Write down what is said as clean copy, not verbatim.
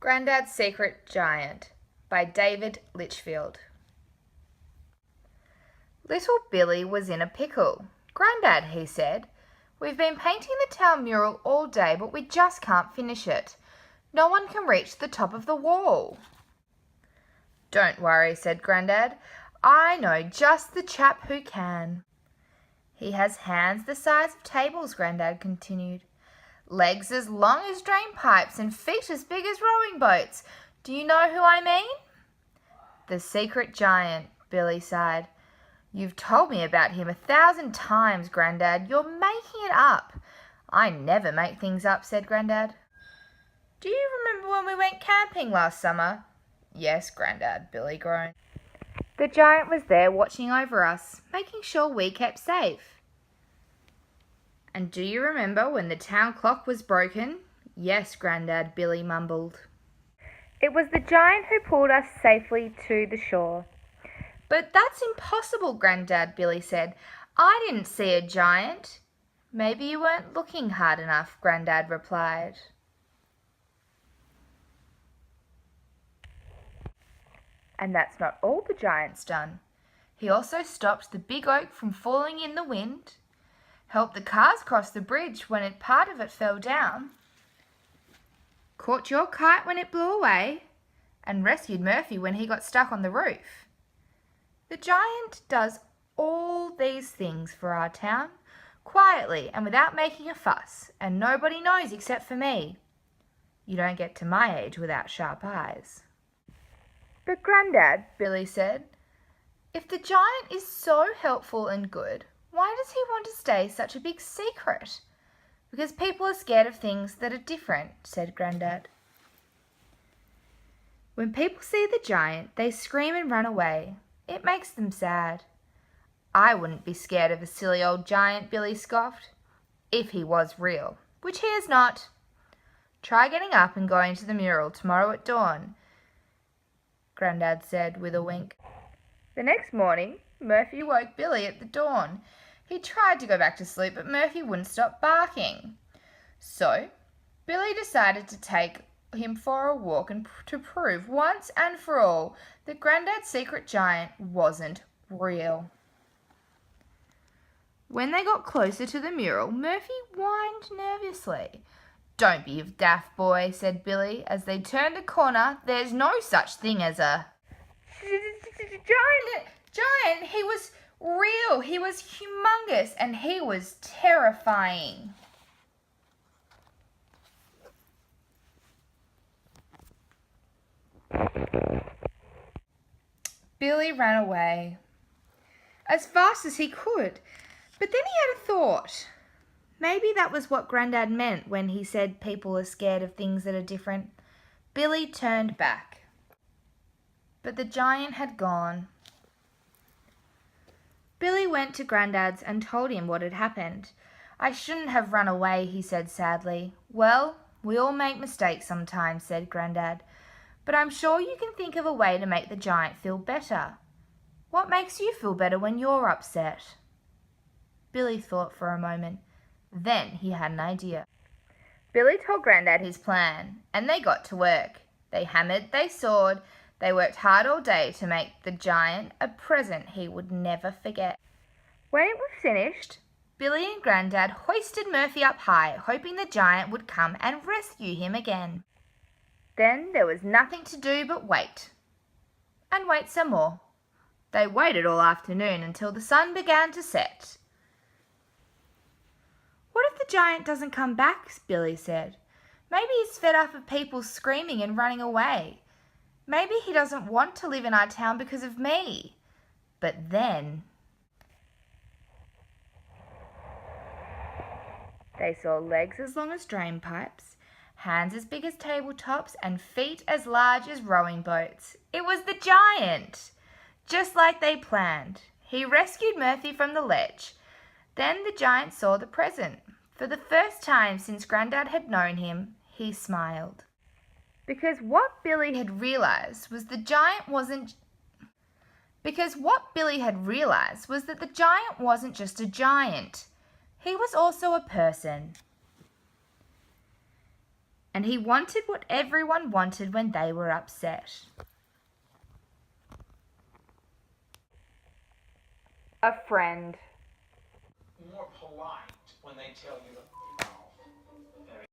Granddad's Secret Giant by David Litchfield. Little Billy was in a pickle. "Granddad," he said, "we've been painting the town mural all day, but we just can't finish it. No one can reach the top of the wall." "Don't worry," said Granddad. "I know just the chap who can." "He has hands the size of tables," Granddad continued. "Legs as long as drain pipes and feet as big as rowing boats. Do you know who I mean?" "The secret giant," Billy sighed. "You've told me about him 1,000 times, Granddad. You're making it up." "I never make things up," said Granddad. "Do you remember when we went camping last summer?" "Yes, Granddad," Billy groaned. "The giant was there watching over us, making sure we kept safe." "And do you remember when the town clock was broken?" "Yes, Granddad," Billy mumbled. "It was the giant who pulled us safely to the shore." "But that's impossible, Granddad," Billy said. "I didn't see a giant." "Maybe you weren't looking hard enough," Granddad replied. And that's not all the giant's done. He also stopped the big oak from falling in the wind, helped the cars cross the bridge when part of it fell down, caught your kite when it blew away, and rescued Murphy when he got stuck on the roof. The giant does all these things for our town, quietly and without making a fuss, and nobody knows except for me. You don't get to my age without sharp eyes." "But Granddad," Billy said, "if the giant is so helpful and good, why does he want to stay such a big secret?" "Because people are scared of things that are different," said Granddad. "When people see the giant, they scream and run away. It makes them sad." "I wouldn't be scared of a silly old giant," Billy scoffed, "if he was real, which he is not. Try getting up and going to the mural tomorrow at dawn," Granddad said with a wink. The next morning, Murphy woke Billy at the dawn. He tried to go back to sleep, but Murphy wouldn't stop barking. So Billy decided to take him for a walk and to prove once and for all that Granddad's secret giant wasn't real. When they got closer to the mural, Murphy whined nervously. "Don't be a daft boy," said Billy. As they turned a corner, "There's no such thing as a giant. He was real. He was humongous, and he was terrifying." Billy ran away as fast as he could, but then he had a thought. Maybe that was what Granddad meant when he said people are scared of things that are different. Billy turned back, but the giant had gone. Billy went to Granddad's and told him what had happened. "I shouldn't have run away," he said sadly. "Well, we all make mistakes sometimes," said Granddad, "but I'm sure you can think of a way to make the giant feel better. What makes you feel better when you're upset?" Billy thought for a moment. Then he had an idea. Billy told Granddad his plan, and they got to work. They hammered, they sawed, they worked hard all day to make the giant a present he would never forget. When it was finished, Billy and Granddad hoisted Murphy up high, hoping the giant would come and rescue him again. Then there was nothing to do but wait, and wait some more. They waited all afternoon until the sun began to set. "What if the giant doesn't come back?" Billy said. "Maybe he's fed up of people screaming and running away. Maybe he doesn't want to live in our town because of me." But then they saw legs as long as drain pipes, hands as big as tabletops, and feet as large as rowing boats. It was the giant! Just like they planned. He rescued Murphy from the ledge. Then the giant saw the present. For the first time since Granddad had known him, he smiled. Because what Billy had realized was that the giant wasn't just a giant. He was also a person. and he wanted what everyone wanted when they were upset. A friend. More polite when they tell you,